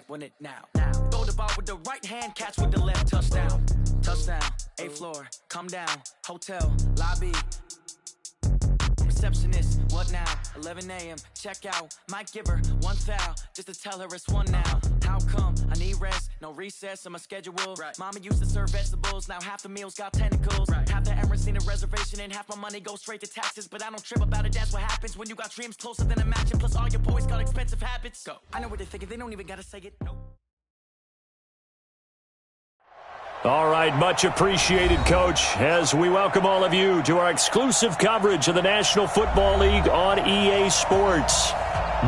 win it now. Throw the ball with the right hand, catch with the left, touchdown. Touchdown, 8th floor, come down, hotel, lobby. Receptionist, what now? 11 a.m., check out. Might give her one foul, just to tell her it's one now. How come? I need rest, no recess in my schedule. Right. Mama used to serve vegetables, now half the meals got tentacles. Right. Half the Emirates need a reservation and half my money goes straight to taxes. But I don't trip about it, that's what happens when you got dreams closer than a match. And plus all your boys got expensive habits. Go. I know what they're thinking, they don't even gotta say it. Nope. All right, much appreciated, Coach, as we welcome all of you to our exclusive coverage of the National Football League on EA Sports.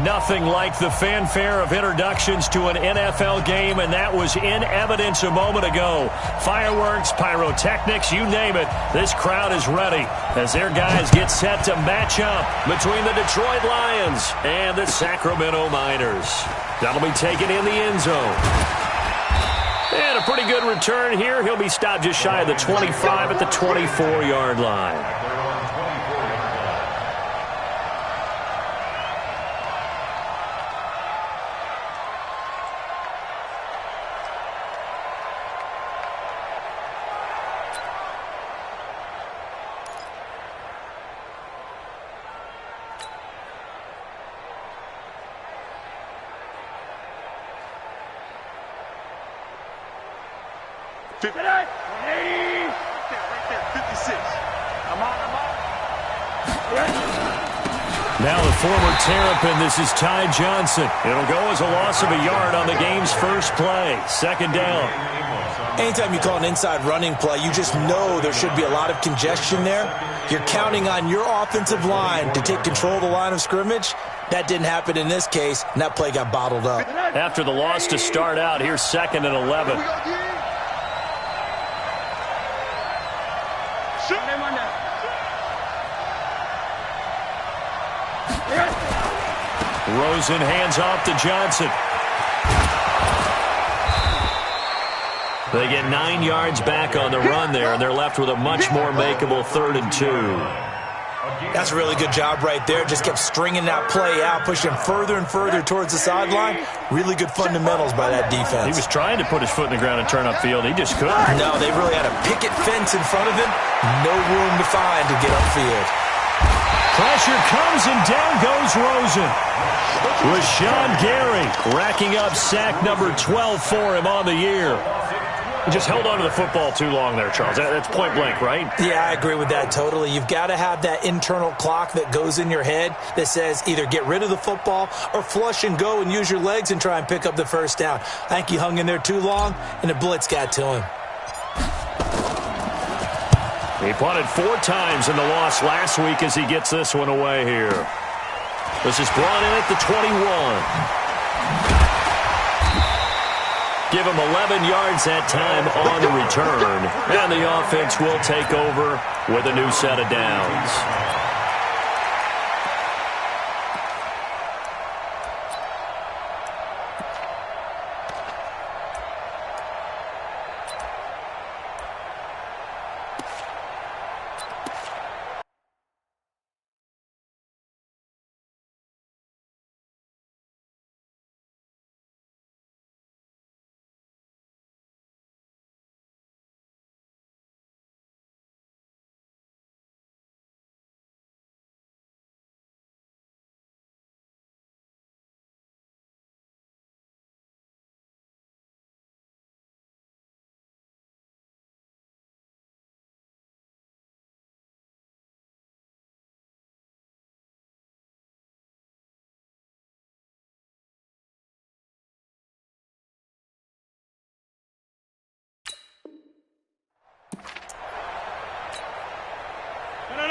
Nothing like the fanfare of introductions to an NFL game, and that was in evidence a moment ago. Fireworks, pyrotechnics, you name it, this crowd is ready as their guys get set to match up between the Detroit Lions and the Sacramento Miners. That'll be taken in the end zone. And a pretty good return here. He'll be stopped just shy of the 25 at the 24-yard line. Now the former Terrapin, this is Ty Johnson. It'll go as a loss of a yard on the game's first play. Second down. Anytime you call an inside running play, you just know there should be a lot of congestion there. You're counting on your offensive line to take control of the line of scrimmage. That didn't happen in this case, and that play got bottled up. After the loss to start out, here's 2nd and 11. Rosen hands off to Johnson. They get 9 yards back on the run there, and they're left with a much more makeable 3rd and 2. That's a really good job right there. Just kept stringing that play out, pushing further and further towards the sideline. Really good fundamentals by that defense. He was trying to put his foot in the ground and turn upfield. He just couldn't. No, they really had a picket fence in front of him. No room to find to get upfield. Pressure comes, and down goes Rosen. Rashawn Gary racking up sack number 12 for him on the year. He just held on to the football too long there, Charles. That's point blank, right? Yeah, I agree with that totally. You've got to have that internal clock that goes in your head that says either get rid of the football or flush and go and use your legs and try and pick up the first down. I think he hung in there too long, and the blitz got to him. He punted 4 times in the loss last week as he gets this one away here. This is brought in at the 21. Give him 11 yards that time on the return. And the offense will take over with a new set of downs.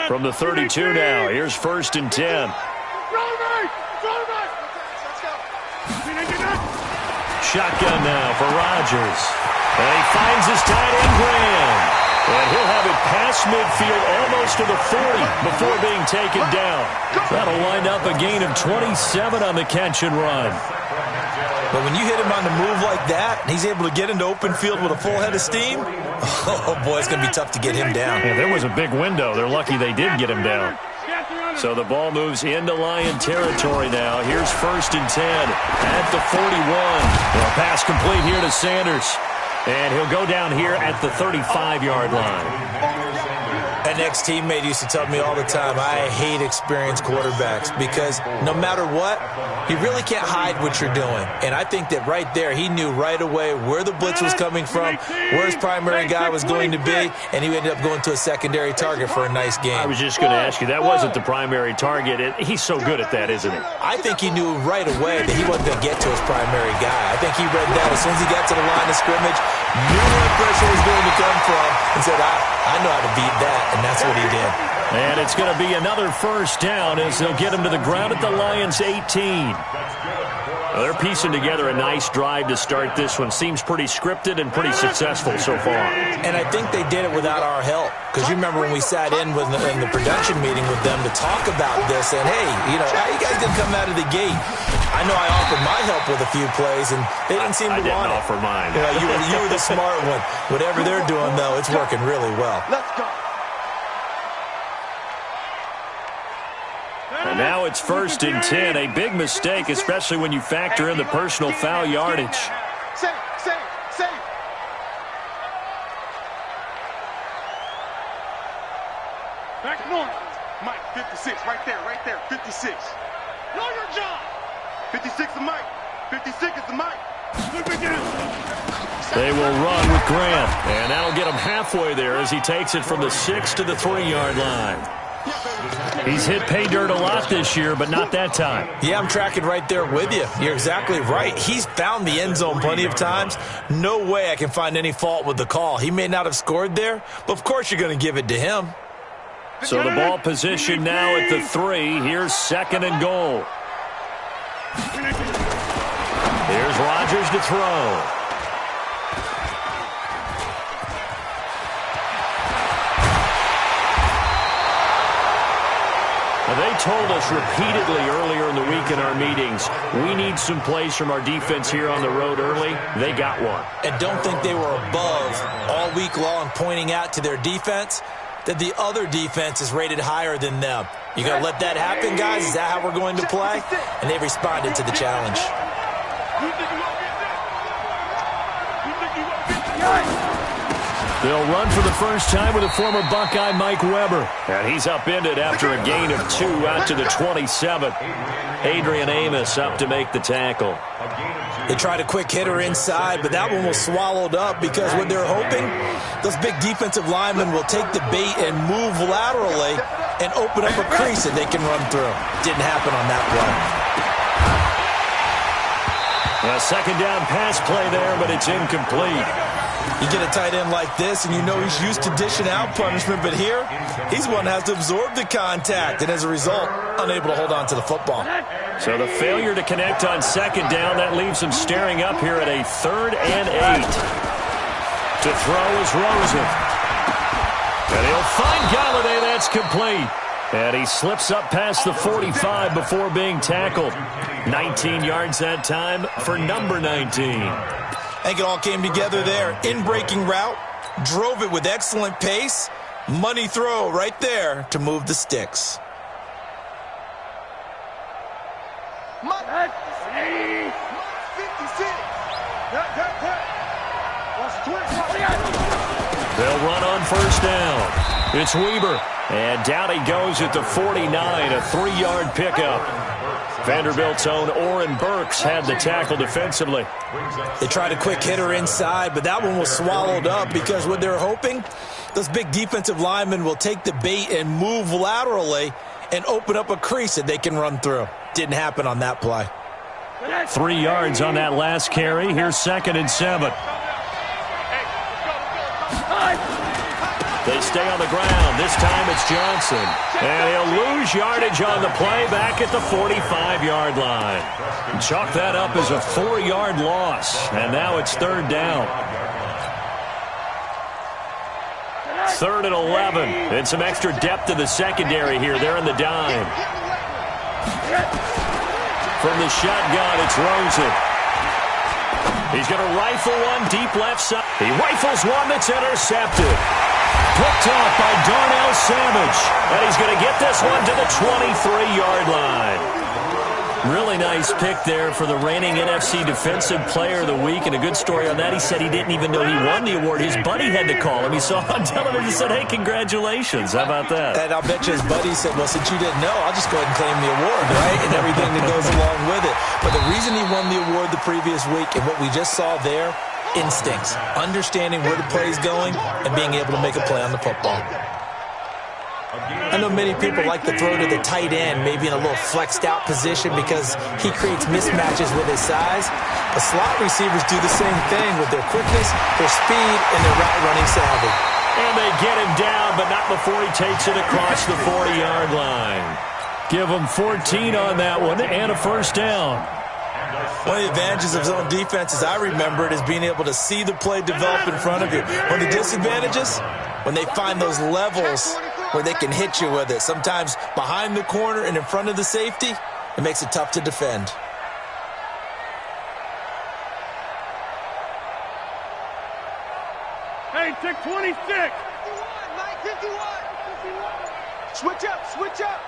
From the 32 now, here's 1st and 10. Shotgun now for Rodgers. And he finds his tight end, Graham. And he'll have it past midfield almost to the 40 before being taken down. That'll wind up a gain of 27 on the catch and run. But when you hit him on the move like that, and he's able to get into open field with a full head of steam, oh, boy, it's going to be tough to get him down. Yeah, there was a big window. They're lucky they did get him down. So the ball moves into Lion territory now. Here's 1st and 10 at the 41. Well, pass complete here to Sanders. And he'll go down here at the 35-yard line. An ex-teammate used to tell me all the time, I hate experienced quarterbacks because no matter what, you really can't hide what you're doing. And I think that right there, he knew right away where the blitz was coming from, where his primary guy was going to be, and he ended up going to a secondary target for a nice game. I was just going to ask you, that wasn't the primary target. He's so good at that, isn't he? I think he knew right away that he wasn't going to get to his primary guy. I think he read that as soon as he got to the line of scrimmage, knew where pressure was going to come from, and said, I know how to beat that, and that's what he did. And it's going to be another 1st down as they'll get him to the ground at the Lions' 18. Well, they're piecing together a nice drive to start this one. Seems pretty scripted and pretty successful so far. And I think they did it without our help. Because you remember when we sat in the production meeting with them to talk about this, and hey, how you guys didn't come out of the gate? I know I offered my help with a few plays, and they didn't seem to want it. I didn't offer mine. You were the smart one. Whatever they're doing, though, it's working really well. Let's go. And now it's 1st and 10. A big mistake, especially when you factor in the personal foul yardage. Safe. Back north. Mike, 56, right there, 56. Know your job. 56 is Mike. 56 is the Mike. They will run with Grant. And that'll get him halfway there as he takes it from the 6 to the 3-yard line. He's hit pay dirt a lot this year, but not that time. Yeah, I'm tracking right there with you. You're exactly right. He's found the end zone plenty of times. No way I can find any fault with the call. He may not have scored there, but of course you're going to give it to him. So the ball position now at the 3. Here's 2nd and goal. Here's Rodgers to throw. They told us repeatedly earlier in the week in our meetings, we need some plays from our defense here on the road early. They got one. And don't think they were above all week long pointing out to their defense that the other defense is rated higher than them. You got to let that happen, guys? Is that how we're going to play? And they responded to the challenge. They'll run for the first time with a former Buckeye, Mike Weber. And he's upended after a gain of 2 out to the 27. Adrian Amos up to make the tackle. They tried a quick hitter inside, but that one was swallowed up because what they're hoping, those big defensive linemen will take the bait and move laterally and open up a crease that they can run through. Didn't happen on that play. A 2nd down pass play there, but it's incomplete. You get a tight end like this, and you know he's used to dishing out punishment, but here, he's one that has to absorb the contact, and as a result, unable to hold on to the football. So the failure to connect on 2nd down, that leaves him staring up here at a 3rd and 8. To throw is Rosen. And he'll find Galladay. That's complete. And he slips up past the 45 before being tackled. 19 yards that time for number 19. I think it all came together there. In-breaking route, drove it with excellent pace. Money throw right there to move the sticks. They'll run on 1st down. It's Weber. And down he goes at the 49, a 3-yard pickup. Vanderbilt's own Oren Burks had the tackle defensively. They tried a quick hitter inside, but that one was swallowed up because what they're hoping, those big defensive linemen will take the bait and move laterally and open up a crease that they can run through. Didn't happen on that play. 3 yards on that last carry. Here's 2nd and 7. They stay on the ground. This time it's Johnson. And he'll lose yardage on the play back at the 45-yard line. Chalk that up as a 4-yard loss. And now it's 3rd down. 3rd and 11. And some extra depth in the secondary here. They're in the dime. From the shotgun, it's Rosen. He's going to rifle one deep left side. He rifles one that's intercepted. Picked off by Darnell Savage. And he's going to get this one to the 23-yard line. Really nice pick there for the reigning NFC Defensive Player of the Week. And a good story on that. He said he didn't even know he won the award. His buddy had to call him. He saw it on television and said, hey, congratulations. How about that? And I'll bet you his buddy said, well, since you didn't know, I'll just go ahead and claim the award, right? And everything that goes along with it. But the reason he won the award the previous week and what we just saw there, instincts, understanding where the play is going and being able to make a play on the football. I know many people like to throw to the tight end, maybe in a little flexed out position because he creates mismatches with his size. But slot receivers do the same thing with their quickness, their speed, and their route running savvy. And they get him down, but not before he takes it across the 40-yard line. Give him 14 on that one and a first down. One of the advantages of zone defense, as I remember it, is being able to see the play develop in front of you. One of the disadvantages, when they find those levels where they can hit you with it. Sometimes behind the corner and in front of the safety, it makes it tough to defend. Hey, take 26. 51, Mike, 51. Switch up, switch up.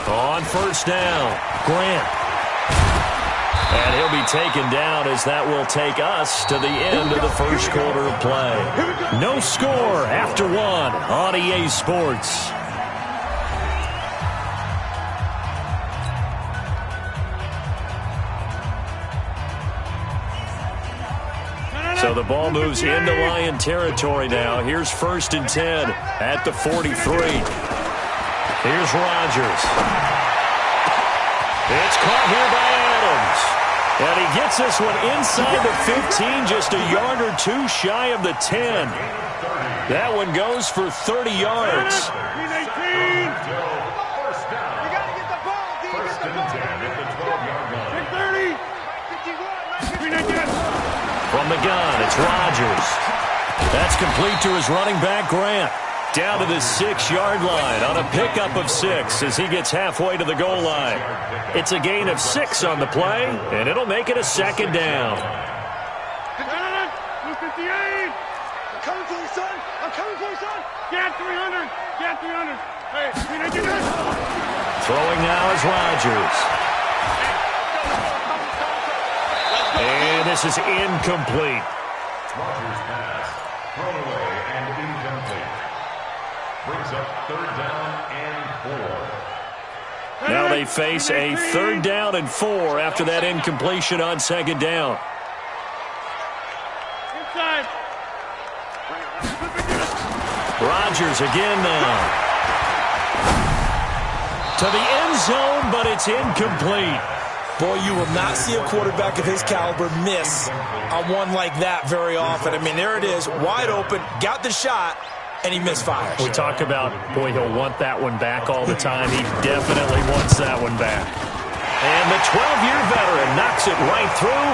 On first down, Grant. And he'll be taken down as that will take us to the end of the first quarter of play. No score after one on EA Sports. So the ball moves into Lion territory now. Here's 1st and 10 at the 43. Here's Rodgers. It's caught here by Adams. And he gets this one inside the 15, just a yard or two shy of the 10. That one goes for 30 yards. From the gun, it's Rodgers. That's complete to his running back, Grant. Down to the 6-yard line on a pickup of 6 as he gets halfway to the goal line. It's a gain of 6 on the play, and it'll make it a second down. 258. I'm coming for you, son. I'm coming for you, son. Get 300. Get 300. Hey, throwing now is Rodgers. And this is incomplete. Rodgers' pass, thrown away and incomplete. Brings up 3rd down and 4. Now they face a 3rd down and 4 after that incompletion on 2nd down. Inside. Rodgers again now. To the end zone, but it's incomplete. Boy, you will not see a quarterback of his caliber miss on one like that very often. I mean, there it is, wide open, got the shot, and he misfires. We talk about, boy, he'll want that one back all the time. He definitely wants that one back. And the 12-year veteran knocks it right through.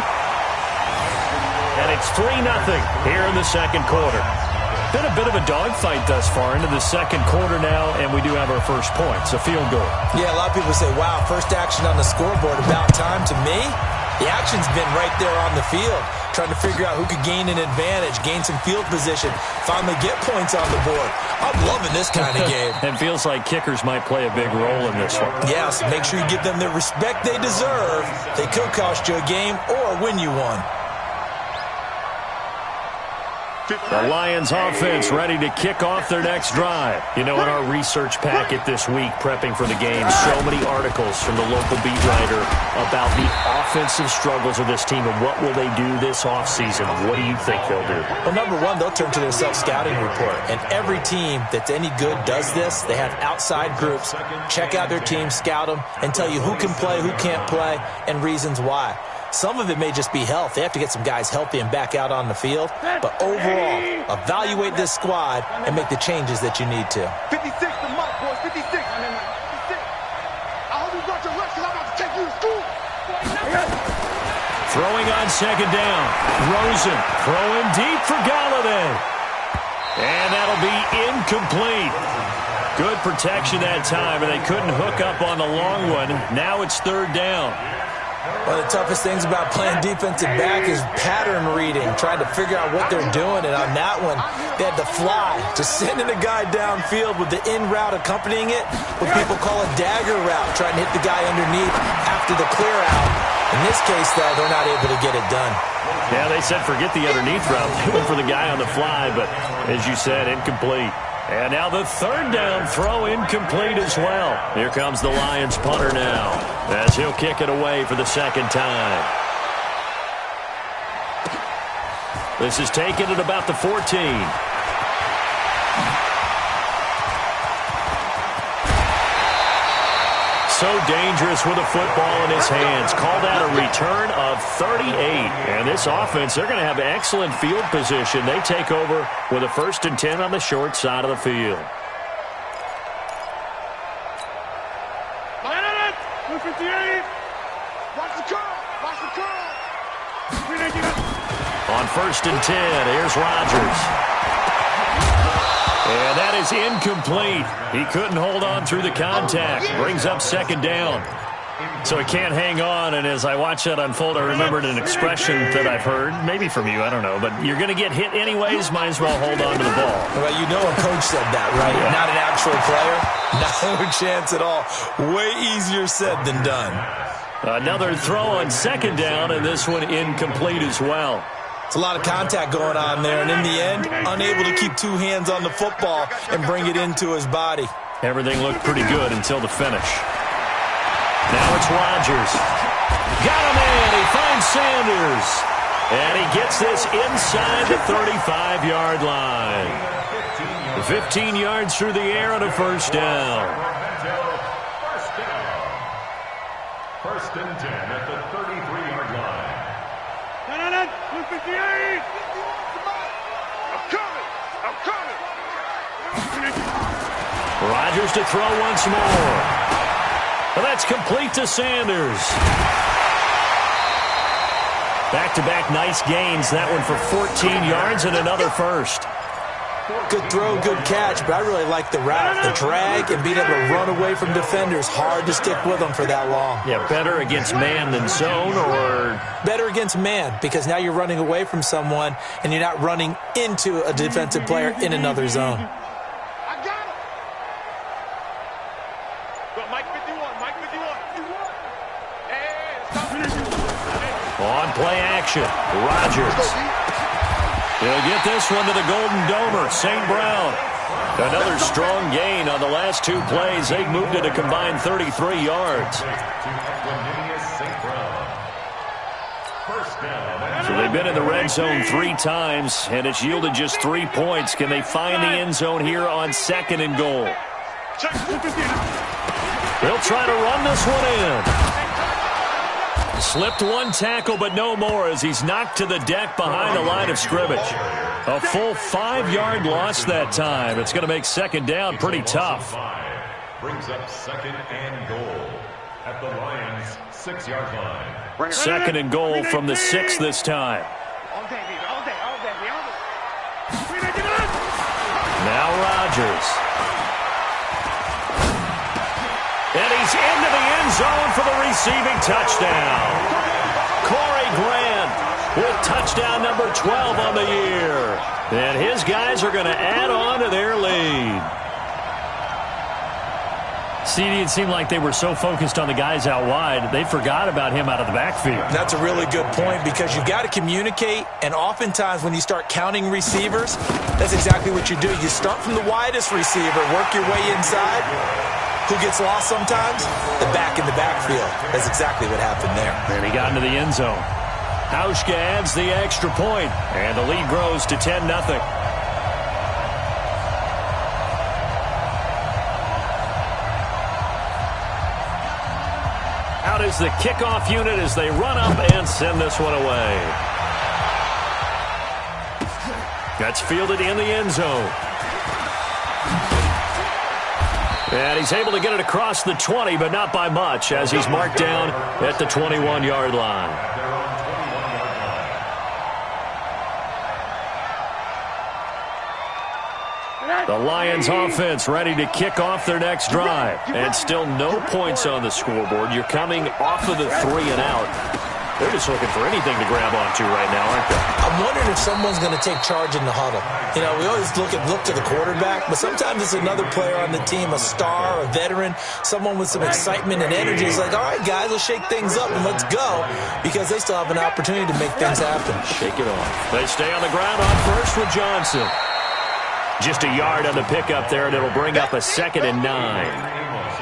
And it's 3-0 here in the second quarter. Been a bit of a dogfight thus far into the second quarter now, and we do have our first points, a field goal. Yeah, a lot of people say, wow, first action on the scoreboard, about time. To me, the action's been right there on the field, trying to figure out who could gain an advantage, gain some field position, finally get points on the board. I'm loving this kind of game. It feels like kickers might play a big role in this one. Yes, make sure you give them the respect they deserve. They could cost you a game or win you one. The Lions offense ready to kick off their next drive. You know, in our research packet this week, prepping for the game, so many articles from the local beat writer about the offensive struggles of this team and what will they do this offseason. What do you think they'll do? Well, number one, they'll turn to their self-scouting report. And every team that's any good does this. They have outside groups. Check out their team, scout them, and tell you who can play, who can't play, and reasons why. Some of it may just be health. They have to get some guys healthy and back out on the field. But overall, evaluate this squad and make the changes that you need to. 56 the mark, boys. 56. 56. I hope you got your rest because I'm about to take you to school. Throwing on 2nd down. Rosen throwing deep for Galladay. And that'll be incomplete. Good protection that time, and they couldn't hook up on the long one. Now it's third down. One of the toughest things about playing defensive back is pattern reading, trying to figure out what they're doing. And on that one, they had to fly, just sending a guy downfield with the in route accompanying it, what people call a dagger route, trying to hit the guy underneath after the clear out. In this case, though, they're not able to get it done. Yeah, they said forget the underneath route. They went for the guy on the fly, but as you said, incomplete. And now the third down throw incomplete as well. Here comes the Lions punter now, as he'll kick it away for the second time. This is taken at about the 14. So dangerous with a football in his hands. Called out a return of 38. And this offense, they're going to have excellent field position. They take over with a 1st and 10 on the short side of the field. On 1st and 10, here's Rodgers. And that is incomplete. He couldn't hold on through the contact. Brings up second down. So he can't hang on, and as I watch that unfold, I remembered an expression that I've heard, maybe from you, I don't know, but you're going to get hit anyways, might as well hold on to the ball. Well, you know a coach said that, right? Yeah. Not an actual player. No chance at all. Way easier said than done. Another throw on second down, and this one incomplete as well. It's a lot of contact going on there, and in the end, unable to keep two hands on the football and bring it into his body. Everything looked pretty good until the finish. Now it's Rodgers. Got him in. He finds Sanders. And he gets this inside the 35-yard line. 15 yards through the air and a first down. First and 10 at the 33-yard line. 58. I'm coming. Rodgers to throw once more. Well, that's complete to Sanders. Back-to-back nice gains. That one for 14 yards and another first. Good throw, good catch, but I really like the route, the drag, and being able to run away from defenders. Hard to stick with them for that long. Yeah, better against man than zone, or? Better against man, because now you're running away from someone, and you're not running into a defensive player in another zone. I got him. Go, Mike 51, Mike 51. On play action, Rodgers. He'll get this one to the Golden Domer, St. Brown. Another strong gain on the last two plays. They've moved it a combined 33 yards. So they've been in the red zone 3 times, and it's yielded just 3 points. Can they find the end zone here on 2nd and goal? They'll try to run this one in. Slipped one tackle, but no more as he's knocked to the deck behind the line of scrimmage. A full 5-yard loss that time. It's going to make second down pretty tough. Brings up 2nd and goal at the Lions' 6-yard line. 2nd and goal from the 6 this time. Now Rodgers. And he's into the end zone for the receiving touchdown. Corey Grant with touchdown number 12 on the year. And his guys are going to add on to their lead. CD, it seemed like they were so focused on the guys out wide, they forgot about him out of the backfield. That's a really good point because you've got to communicate, and oftentimes when you start counting receivers, that's exactly what you do. You start from the widest receiver, work your way inside. Who gets lost sometimes? The back in the backfield. That's exactly what happened there. And he got into the end zone. Hauschka adds the extra point, and the lead grows to 10-0. Out is the kickoff unit as they run up and send this one away. That's fielded in the end zone. And he's able to get it across the 20, but not by much, as he's marked down at the 21-yard line. The Lions offense ready to kick off their next drive. And still no points on the scoreboard. You're coming off of the 3 and out. They're just looking for anything to grab onto right now, aren't they? I'm wondering if someone's going to take charge in the huddle. You know, we always look to the quarterback, but sometimes it's another player on the team, a star, a veteran, someone with some excitement and energy. It's like, all right, guys, let's shake things up and let's go, because they still have an opportunity to make things happen. Shake it off. They stay on the ground on first with Johnson. Just a yard on the pickup there, and it'll bring up a 2nd and 9.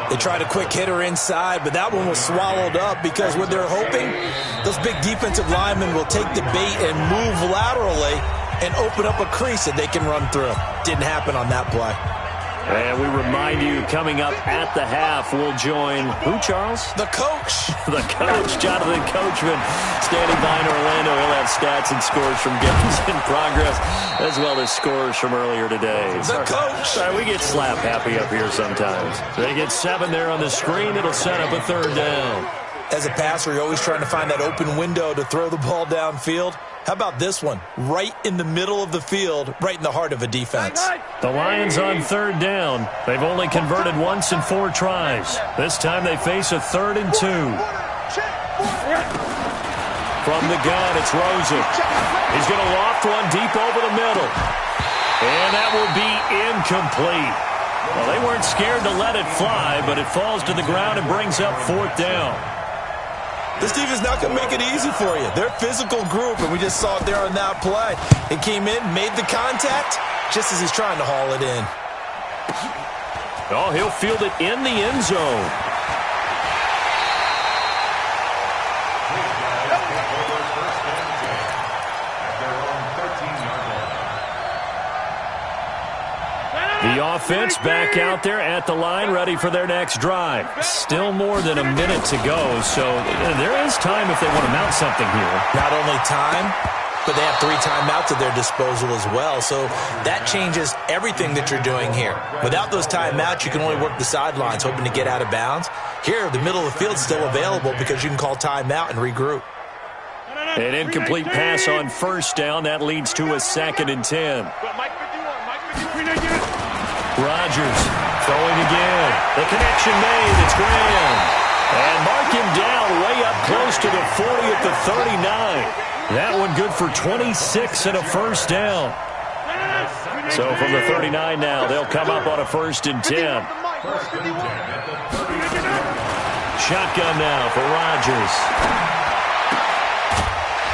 They tried a quick hitter inside, but that one was swallowed up because what they're hoping, those big defensive linemen will take the bait and move laterally and open up a crease that they can run through. Didn't happen on that play. And we remind you, coming up at the half, we'll join who, Charles? The coach. The coach, Jonathan Coachman, standing by in Orlando. He'll have stats and scores from games in progress, as well as scores from earlier today. The coach. Sorry, we get slap happy up here sometimes. They get 7 there on the screen. It'll set up a 3rd down. As a passer, you're always trying to find that open window to throw the ball downfield. How about this one? Right in the middle of the field, right in the heart of a defense. The Lions on 3rd down. They've only converted once in 4 tries. This time they face a 3rd and 2. From the gun, it's Rosen. He's going to loft one deep over the middle. And that will be incomplete. Well, they weren't scared to let it fly, but it falls to the ground and brings up 4th down. This defense not going to make it easy for you. They're a physical group, and we just saw it there on that play. It came in, made the contact, just as he's trying to haul it in. Oh, he'll field it in the end zone. The offense back out there at the line, ready for their next drive. Still more than a minute to go, so there is time if they want to mount something here. Not only time, but they have 3 timeouts at their disposal as well, so that changes everything that you're doing here. Without those timeouts, you can only work the sidelines, hoping to get out of bounds. Here, the middle of the field is still available because you can call timeout and regroup. An incomplete pass on 1st down. That leads to a 2nd and 10. Rodgers throwing again. The connection made. It's Graham. And mark him down way up close to the 40 at the 39. That one good for 26 and a 1st down. So from the 39 now, they'll come up on a 1st and 10. Shotgun now for Rodgers.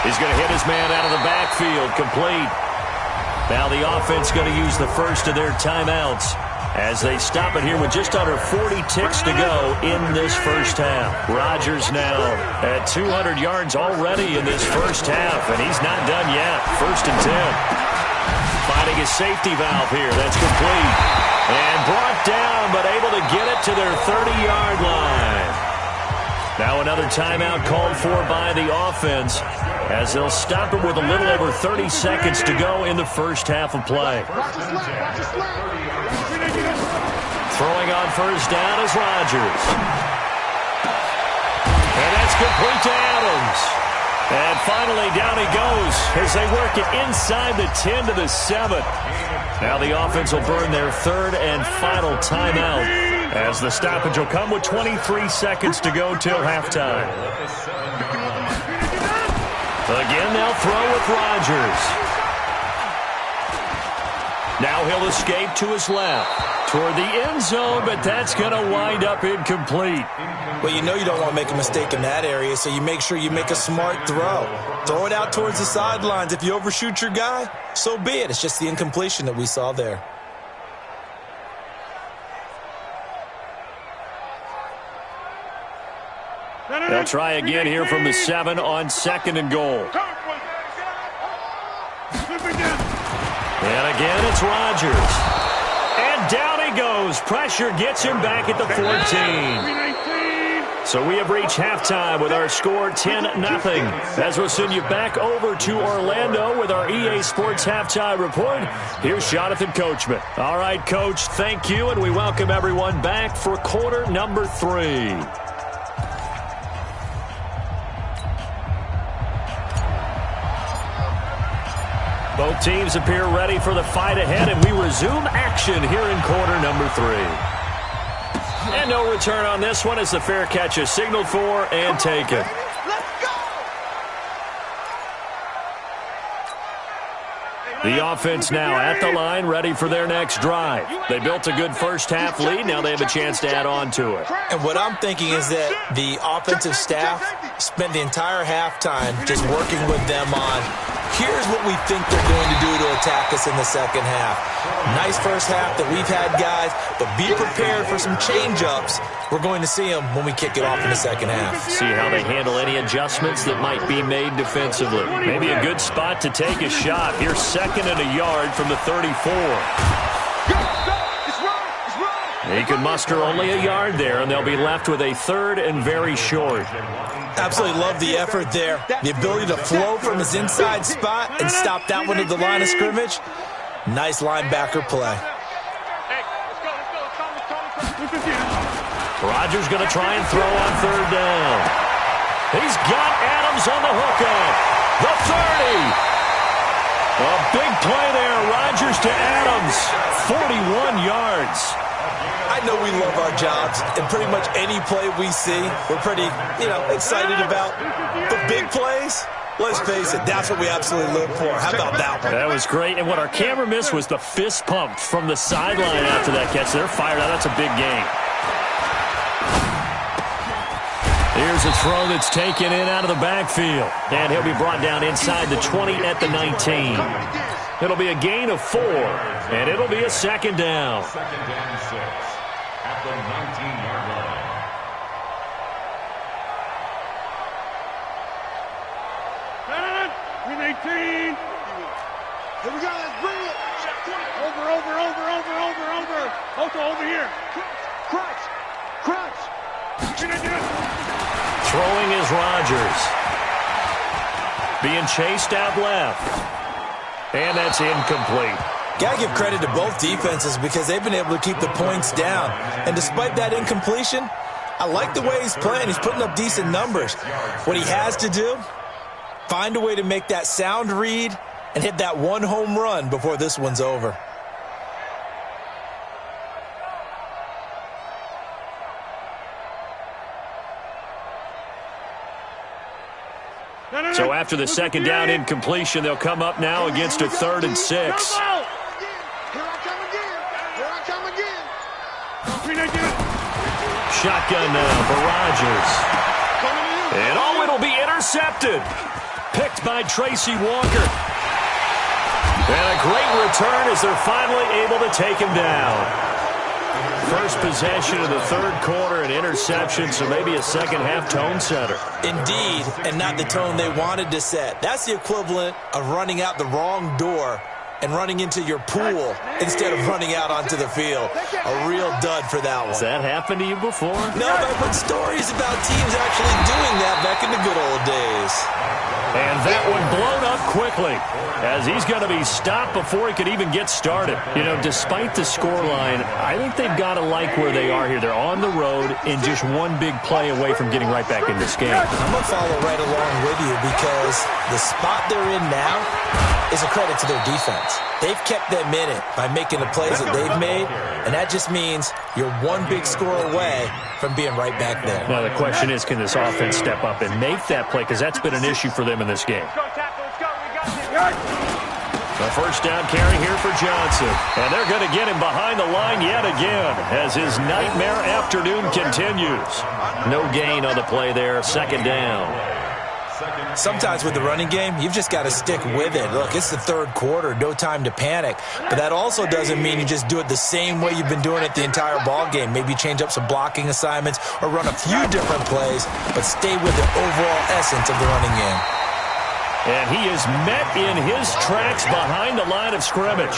He's going to hit his man out of the backfield. Complete. Now the offense going to use the first of their timeouts as they stop it here with just under 40 ticks to go in this first half. Rodgers now at 200 yards already in this first half, and he's not done yet. 1st and 10. Finding a safety valve here. That's complete. And brought down, but able to get it to their 30-yard line. Now another timeout called for by the offense as they'll stop it with a little over 30 seconds to go in the first half of play. Throwing on 1st down is Rodgers. And that's complete to Adams. And finally down he goes as they work it inside the 10 to the 7. Now the offense will burn their 3rd and final timeout as the stoppage will come with 23 seconds to go till halftime. Again, they'll throw with Rodgers. Now he'll escape to his left toward the end zone, but that's going to wind up incomplete. Well, you know you don't want to make a mistake in that area, so you make sure you make a smart throw. Throw it out towards the sidelines. If you overshoot your guy, so be it. It's just the incompletion that we saw there. They'll try again here from the 7 on 2nd and goal. And again, it's Rodgers. And down he goes. Pressure gets him back at the 14. So we have reached halftime with our score 10-0. As we'll send you back over to Orlando with our EA Sports Halftime Report, here's Jonathan Coachman. All right, Coach, thank you, and we welcome everyone back for quarter number 3. Both teams appear ready for the fight ahead, and we resume action here in quarter number 3. And no return on this one as the fair catch is signaled for and taken. The offense now at the line, ready for their next drive. They built a good first-half lead. Now they have a chance to add on to it. And what I'm thinking is that the offensive staff spent the entire halftime just working with them on, here's what we think they're going to do to attack us in the second half. Nice first half that we've had, guys, but be prepared for some change-ups. We're going to see them when we kick it off in the second half. See how they handle any adjustments that might be made defensively. Maybe a good spot to take a shot. Here's 2nd and a yard from the 34. He can muster only a yard there, and they'll be left with a 3rd and very short. Absolutely love the effort there. The ability to flow from his inside spot and stop that one at the line of scrimmage. Nice linebacker play. Rodgers going to try and throw on 3rd down. He's got Adams on the hookup. The 30. A big play there. Rodgers to Adams. 41 yards. I know we love our jobs, and pretty much any play we see, we're pretty, excited about. The big plays, let's face it, that's what we absolutely live for. How about that one? That was great, and what our camera missed was the fist pump from the sideline after that catch. They're fired out. That's a big gain. Here's a throw that's taken in out of the backfield, and he'll be brought down inside the 20 at the 19. It'll be a gain of 4, and it'll be a 2nd down. 2nd and 6 at the 19-yard line. Win 18. Here we go. Let's bring it. Over. Over here. Crutch. Throwing is Rodgers. Being chased out left. And that's incomplete. Got to give credit to both defenses because they've been able to keep the points down. And despite that incompletion, I like the way he's playing. He's putting up decent numbers. What he has to do, find a way to make that sound read and hit that one home run before this one's over. So after the 2nd down incompletion, they'll come up now against a 3rd and 6. Here I come again. Shotgun now for Rodgers. And it'll be intercepted. Picked by Tracy Walker. And a great return as they're finally able to take him down. First possession of the 3rd quarter, an interception, so maybe a second-half tone setter. Indeed, and not the tone they wanted to set. That's the equivalent of running out the wrong door and running into your pool instead of running out onto the field. A real dud for that one. Has that happened to you before? No, but I've heard stories about teams actually doing that back in the good old days. And that one blown up quickly as he's going to be stopped before he could even get started. Despite the scoreline, I think they've got to like where they are here. They're on the road and just one big play away from getting right back in this game. I'm going to follow right along with you because the spot they're in now is a credit to their defense. They've kept them in it by making the plays that they've made, and that just means you're one big score away from being right back there. Now, the question is, can this offense step up and make that play? Because that's been an issue for them in this game. The first down carry here for Johnson. And they're going to get him behind the line yet again as his nightmare afternoon continues. No gain on the play there. 2nd down. Sometimes with the running game, you've just got to stick with it. Look, it's the 3rd quarter, no time to panic. But that also doesn't mean you just do it the same way you've been doing it the entire ball game. Maybe change up some blocking assignments or run a few different plays, but stay with the overall essence of the running game. And he is met in his tracks behind the line of scrimmage.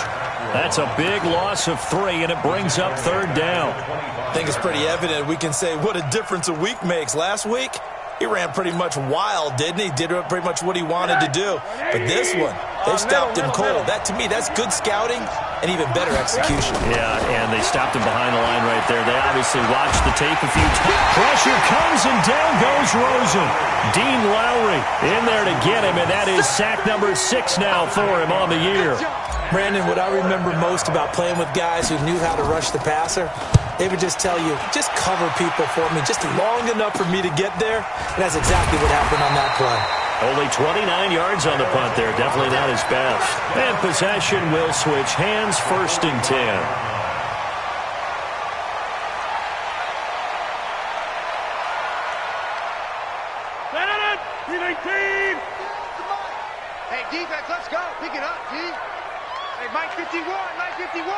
That's a big loss of 3, and it brings up 3rd down. I think it's pretty evident we can say what a difference a week makes. Last week, he ran pretty much wild, didn't he? Did pretty much what he wanted to do. But this one, They've stopped him cold. That, to me, that's good scouting and even better execution. Yeah, and they stopped him behind the line right there. They obviously watched the tape a few times. Pressure comes, and down goes Rosen. Dean Lowry in there to get him, and that is sack number 6 now for him on the year. Brandon, what I remember most about playing with guys who knew how to rush the passer, they would just tell you, just cover people for me, just long enough for me to get there. And that's exactly what happened on that play. Only 29 yards on the punt there. Definitely not his best. And possession will switch hands, 1st and 10. Hey, defense, let's go. Pick it up, D. Hey, Mike 51, Mike 51.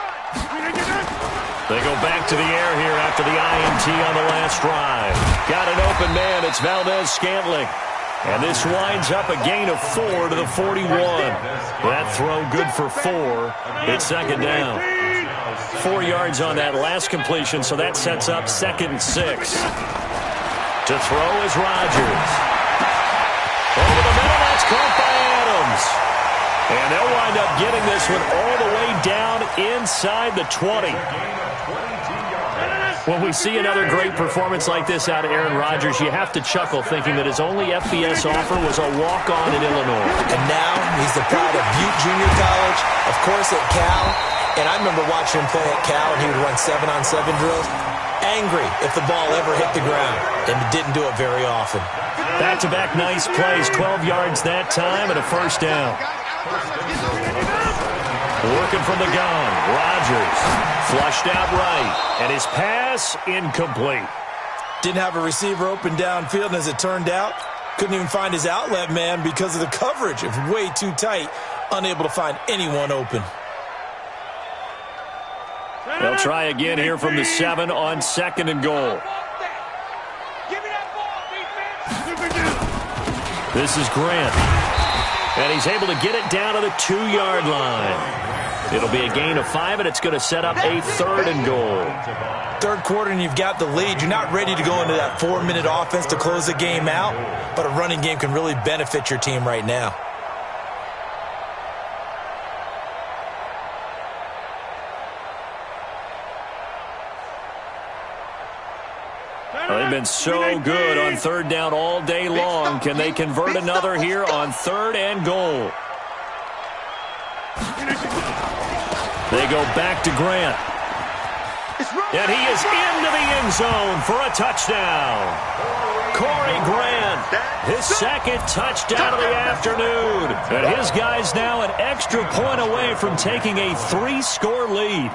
They go back to the air here after the INT on the last drive. Got an open man. It's Valdez-Scantling. And this winds up a gain of 4 to the 41. That throw good for 4. It's 2nd down. 4 yards on that last completion, so that sets up 2nd and 6. To throw is Rodgers. Over the middle, that's caught by Adams. And they'll wind up getting this one all the way down inside the 20. When we see another great performance like this out of Aaron Rodgers, you have to chuckle thinking that his only FBS offer was a walk-on at Illinois. And now he's the pride of Butte Junior College, of course at Cal. And I remember watching him play at Cal, and he would run 7-on-7 drills. Angry if the ball ever hit the ground, and didn't do it very often. Back-to-back nice plays, 12 yards that time, and a 1st down. Working from the gun, Rodgers flushed out right, and his pass incomplete. Didn't have a receiver open downfield, and as it turned out, couldn't even find his outlet man because of the coverage. It was way too tight, unable to find anyone open. They'll try again here from the 7 on 2nd and goal. This is Grant. And he's able to get it down to the 2-yard line. It'll be a gain of 5, and it's going to set up a 3rd and goal. 3rd quarter, and you've got the lead. You're not ready to go into that 4-minute offense to close the game out, but a running game can really benefit your team right now. They've been so good on 3rd down all day long. Can they convert another here on 3rd and goal? They go back to Grant. And he is into the end zone for a touchdown. Corey Grant, his 2nd touchdown of the afternoon. And his guys now an extra point away from taking a 3-score lead.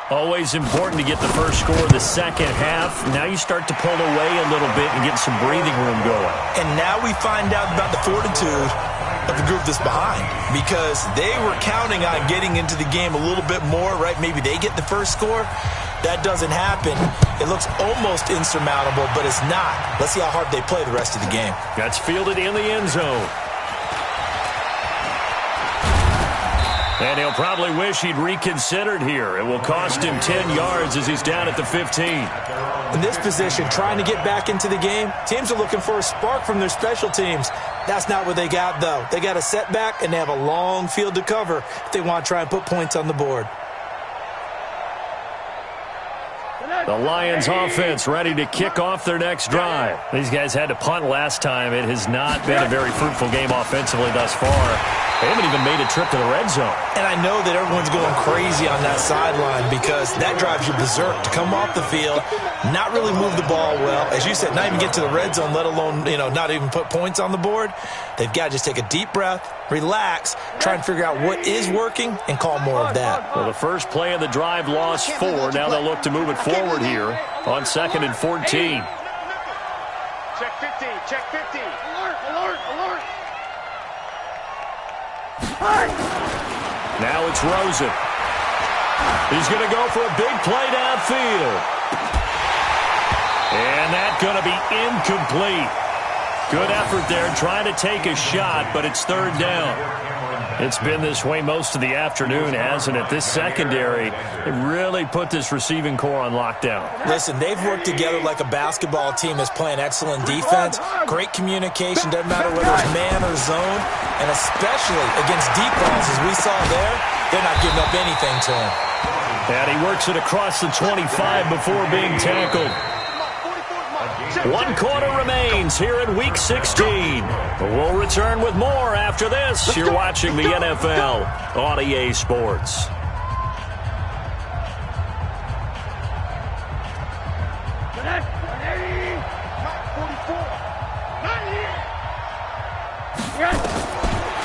Always important to get the first score of the second half. Now you start to pull away a little bit and get some breathing room going. And now we find out about the fortitude of the group that's behind, because they were counting on getting into the game a little bit more, right? Maybe they get the first score. That doesn't happen. It looks almost insurmountable, but it's not. Let's see how hard they play the rest of the game. That's fielded in the end zone. And he'll probably wish he'd reconsidered here. It will cost him 10 yards as he's down at the 15. In this position, trying to get back into the game, teams are looking for a spark from their special teams. That's not what they got, though. They got a setback, and they have a long field to cover if they want to try and put points on the board. The Lions offense ready to kick off their next drive. These guys had to punt last time. It has not been a very fruitful game offensively thus far. They haven't even made a trip to the red zone. And I know that everyone's going crazy on that sideline because that drives you berserk to come off the field, not really move the ball well. As you said, not even get to the red zone, let alone, not even put points on the board. They've got to just take a deep breath, relax, try and figure out what is working, and call more of that. Well, the first play of the drive lost 4. Now they'll look to move it forward here on 2nd and 14. Check 50, check 50. Alert, alert, alert. Now it's Rosen. He's going to go for a big play downfield. And that's going to be incomplete. Good effort there trying to take a shot, but it's 3rd down. It's been this way most of the afternoon, hasn't it? This secondary, it really put this receiving core on lockdown. Listen, they've worked together like a basketball team that's playing excellent defense, great communication, doesn't matter whether it's man or zone, and especially against deep balls, as we saw there, they're not giving up anything to him. And he works it across the 25 before being tackled. 1 quarter remains here in Week 16. We'll return with more after this. You're watching the NFL on EA Sports.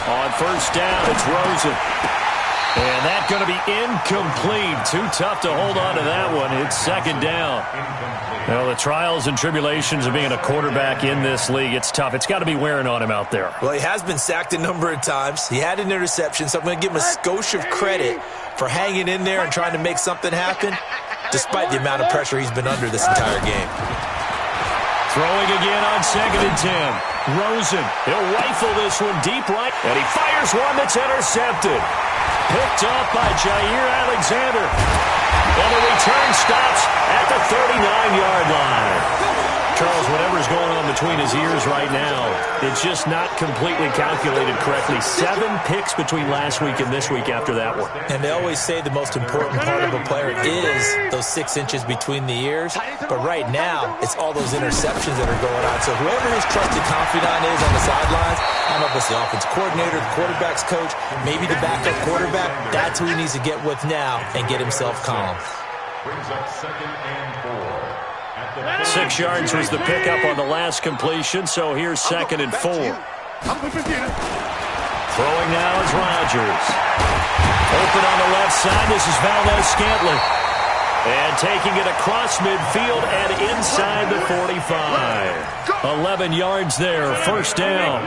On first down, it's Rosen. And that's going to be incomplete. Too tough to hold on to that one. It's second down. Well, the trials and tribulations of being a quarterback in this league, it's tough. It's got to be wearing on him out there. Well, he has been sacked a number of times. He had an interception, so I'm going to give him a skosh of credit for hanging in there and trying to make something happen, despite the amount of pressure he's been under this entire game. Throwing again on 2nd and 10. Rosen, he'll rifle this one deep right, and he fires one that's intercepted. Picked off by Jair Alexander. And the return stops at the 39-yard line. Charles, whatever's going on between his ears right now, it's just not completely calculated correctly. 7 picks between last week and this week after that one. And they always say the most important part of a player is those 6 inches between the ears. But right now, it's all those interceptions that are going on. So whoever his trusted confidant is on the sidelines, I don't know if it's the offensive coordinator, the quarterback's coach, maybe the backup quarterback, that's who he needs to get with now and get himself calm. Brings up 2nd and 4. 6 yards was the pickup on the last completion, so here's 2nd and 4. Throwing now is Rodgers. Open on the left side, this is Valdez-Scantling. And taking it across midfield and inside the 45. 11 yards there, first down.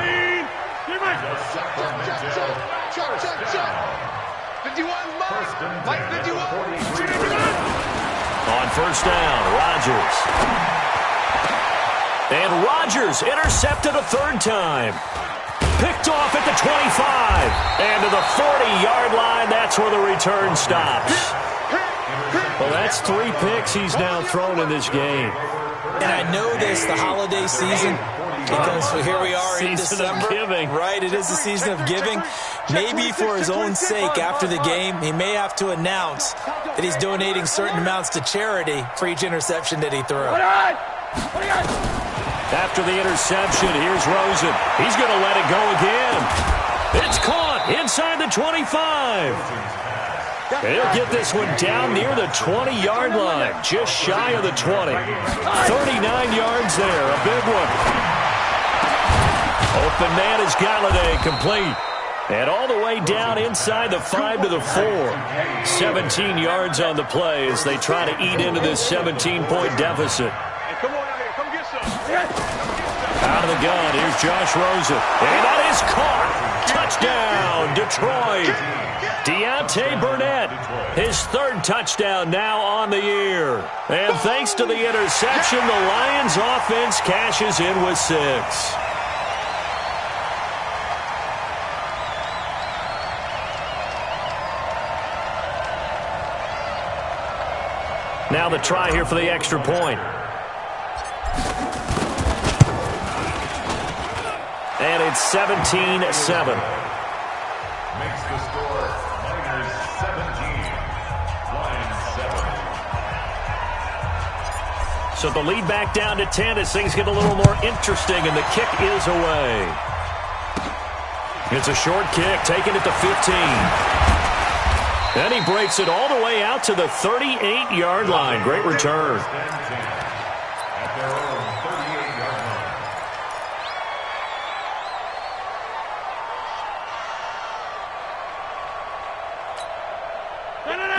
On first down, Rodgers. And Rodgers intercepted a 3rd time. Picked off at the 25. And to the 40-yard line, that's where the return stops. Well, that's 3 picks he's now thrown in this game. And I know this, the holiday season, because here we are in December. Of giving. Right, it is the season of giving. Maybe for his own sake, after the game, he may have to announce that he's donating certain amounts to charity for each interception that he threw. After the interception, here's Rosen. He's going to let it go again. It's caught inside the 25. He'll get this one down near the 20-yard line, just shy of the 20. 39 yards there, a big one. Open man is Galladay, complete. And all the way down inside the 5 to the 4. 17 yards on the play as they try to eat into this 17-point deficit. Out of the gun, here's Josh Rosen. And that is caught. Touchdown, Detroit. Deontay Burnett, his 3rd touchdown now on the year. And thanks to the interception, the Lions offense cashes in with 6. Now the try here for the extra point. And it's 17-7. Makes the score Niners 17, Lions 7. So the lead back down to 10 as things get a little more interesting, and the kick is away. It's a short kick, taking it to 15. And he breaks it all the way out to the 38-yard line. Great return. At their own 38-yard line.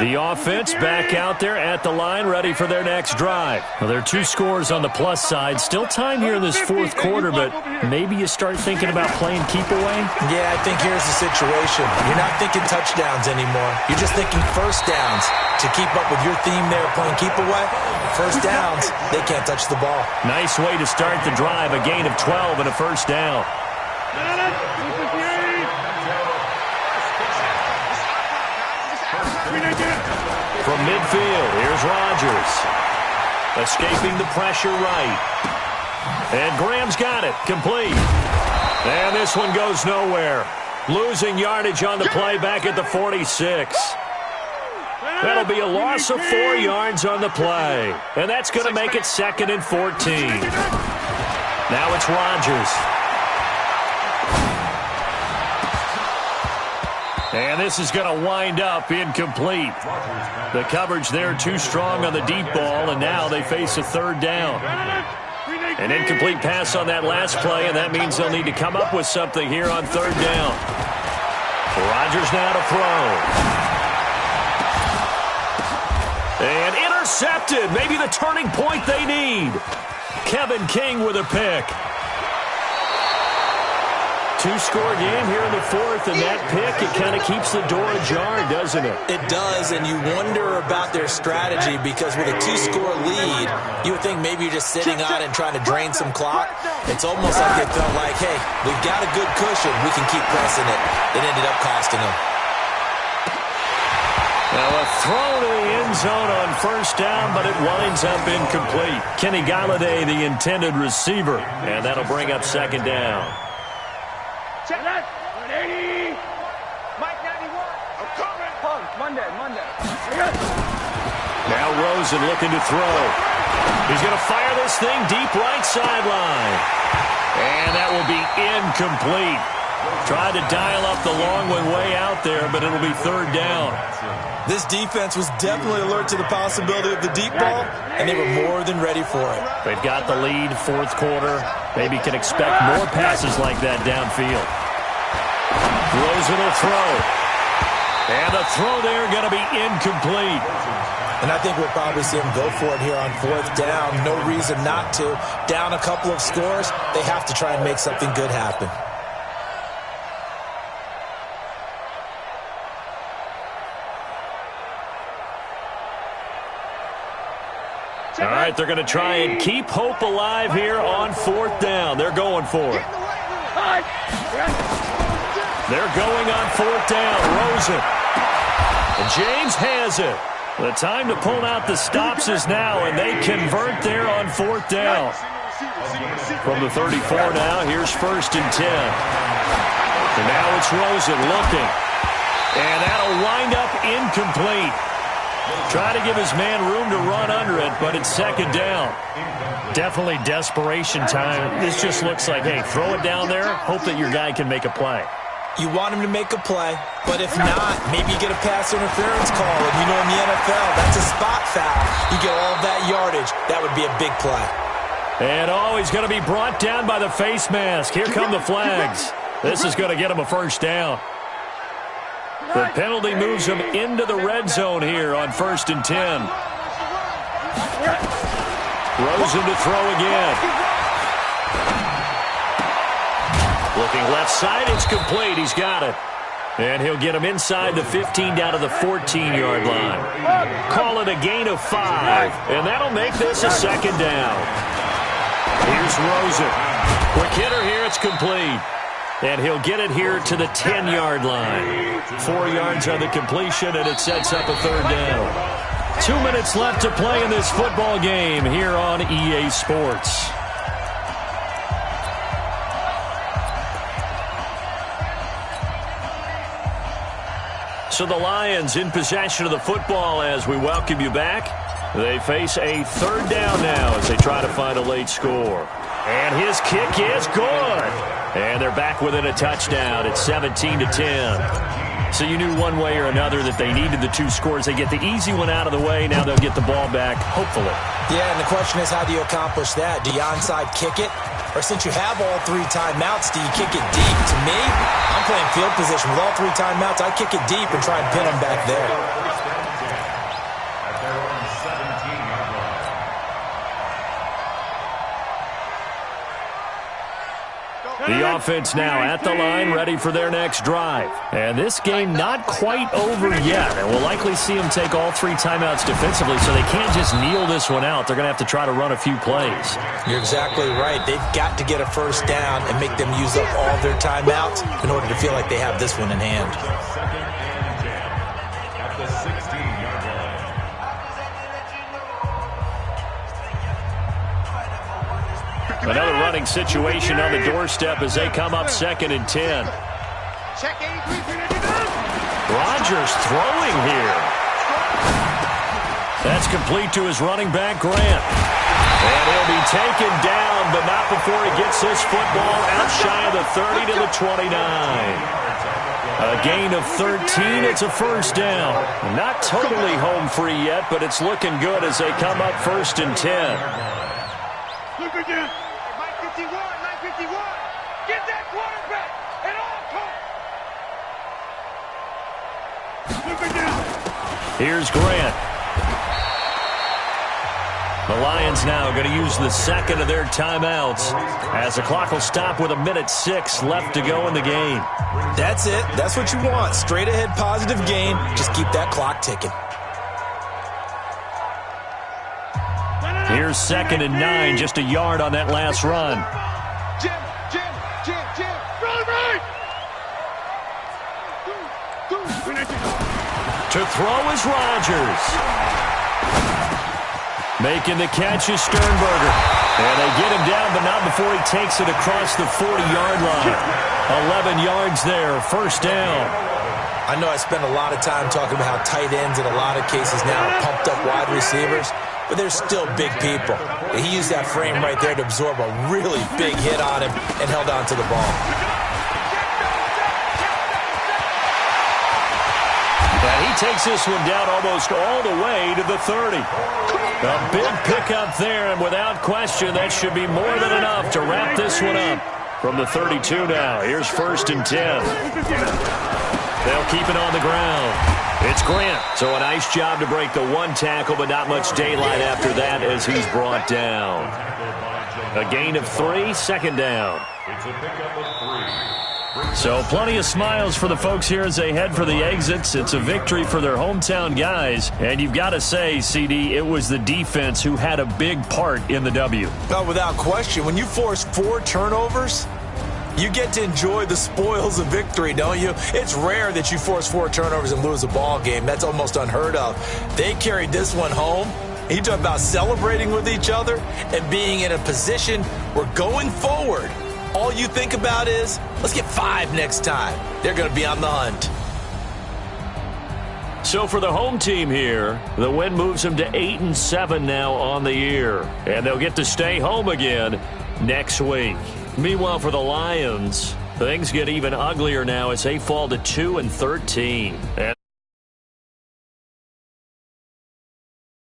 The offense back out there at the line, ready for their next drive. Well, there are 2 scores on the plus side. Still time here in this 4th quarter, but maybe you start thinking about playing keep away? Yeah, I think here's the situation. You're not thinking touchdowns anymore. You're just thinking first downs. To keep up with your theme there, playing keep away, first downs, they can't touch the ball. Nice way to start the drive, a gain of 12 and a first down. field. Here's Rodgers. Escaping the pressure right. And Graham's got it. Complete. And this one goes nowhere. Losing yardage on the play back at the 46. That'll be a loss of 4 yards on the play. And that's going to make it 2nd and 14. Now it's Rodgers. And this is going to wind up incomplete. The coverage there too strong on the deep ball, and now they face a 3rd down. An incomplete pass on that last play, and that means they'll need to come up with something here on 3rd down. Rodgers now to throw. And intercepted. Maybe the turning point they need. Kevin King with a pick. 2-score game here in the 4th, and that pick, it kind of keeps the door ajar, doesn't it? It does, and you wonder about their strategy because with a 2-score lead, you would think maybe you're just sitting on it and trying to drain some clock. It's almost like they felt like, hey, we've got a good cushion. We can keep pressing it. It ended up costing them. Now a throw to the end zone on 1st down, but it winds up incomplete. Kenny Galladay, the intended receiver, and that'll bring up 2nd down. Check that. 180. Mike 91. I'm coming. Monday. Now Rosen looking to throw. He's going to fire this thing deep right sideline. And that will be incomplete. Tried to dial up the long one way out there, but it'll be 3rd down. This defense was definitely alert to the possibility of the deep ball, and they were more than ready for it. They've got the lead, 4th quarter. Maybe can expect more passes like that downfield. Rosen will throw. And the throw there going to be incomplete. And I think we'll probably see them go for it here on 4th down. No reason not to. Down a couple of scores, they have to try and make something good happen. All right, they're going to try and keep hope alive here on 4th down. They're going for it. They're going on 4th down. Rosen. And James has it. The time to pull out the stops is now, and they convert there on 4th down. From the 34 now, here's 1st and 10. And now it's Rosen looking. And that'll wind up incomplete. Try to give his man room to run under it, but it's 2nd down. Definitely desperation time. This just looks like, hey, throw it down there, hope that your guy can make a play. You want him to make a play, but if not, maybe you get a pass interference call. And you know in the NFL, that's a spot foul. You get all of that yardage. That would be a big play. And he's going to be brought down by the face mask. Here come the flags. This is going to get him a 1st down. The penalty moves him into the red zone here on 1st and 10. Rosen to throw again. Looking left side, it's complete. He's got it. And he'll get him inside the 15 down to the 14-yard line. Call it a gain of 5. And that'll make this a 2nd down. Here's Rosen. Quick hitter here, it's complete. And he'll get it here to the 10-yard line. 4 yards on the completion, and it sets up a 3rd down. 2 minutes left to play in this football game here on EA Sports. So the Lions in possession of the football as we welcome you back. They face a 3rd down now as they try to find a late score. And his kick is good. And they're back within a touchdown. It's 17-10. So you knew one way or another that they needed the 2 scores. They get the easy one out of the way. Now they'll get the ball back, hopefully. Yeah, and the question is, how do you accomplish that? Do you onside kick it? Or since you have all 3 timeouts, do you kick it deep? To me, I'm playing field position. With all 3 timeouts, I kick it deep and try and pin them back there. The offense now at the line, ready for their next drive. And this game not quite over yet. And we'll likely see them take all 3 timeouts defensively, so they can't just kneel this one out. They're going to have to try to run a few plays. You're exactly right. They've got to get a 1st down and make them use up all their timeouts in order to feel like they have this one in hand. Another running situation on the doorstep as they come up 2nd and 10. Rodgers throwing here. That's complete to his running back, Grant. And he'll be taken down, but not before he gets this football out shy of the 30 to the 29. A gain of 13. It's a first down. Not totally home free yet, but it's looking good as they come up 1st and 10. Look again. 951, 951. Get that quarterback at all costs. Look again. Here's Grant. The Lions now going to use the second of their timeouts as the clock will stop with 1:06 left to go in the game. That's it. That's what you want. Straight ahead positive gain. Just keep that clock ticking. Here's 2nd and 9, just a yard on that last run. Jim. Right. To throw is Rodgers. Making the catch is Sternberger. And they get him down, but not before he takes it across the 40-yard line. 11 yards there, first down. I know I spend a lot of time talking about how tight ends in a lot of cases now are pumped up wide receivers, but they're still big people. He used that frame right there to absorb a really big hit on him and held on to the ball. And he takes this one down almost all the way to the 30. A big pickup there, and without question, that should be more than enough to wrap this one up. From the 32 now, here's 1st and 10. They'll keep it on the ground. It's Grant. So a nice job to break the one tackle, but not much daylight after that as he's brought down. A gain of 3, 2nd down. It's a pickup of 3. So plenty of smiles for the folks here as they head for the exits. It's a victory for their hometown guys. And you've got to say, CD, it was the defense who had a big part in the W. Well, without question, when you force 4 turnovers, you get to enjoy the spoils of victory, don't you? It's rare that you force 4 turnovers and lose a ball game. That's almost unheard of. They carried this one home. You talk about celebrating with each other and being in a position where going forward, all you think about is, let's get 5 next time. They're going to be on the hunt. So for the home team here, the win moves them to 8-7 now on the year. And they'll get to stay home again next week. Meanwhile, for the Lions, things get even uglier now as they fall to 2-13.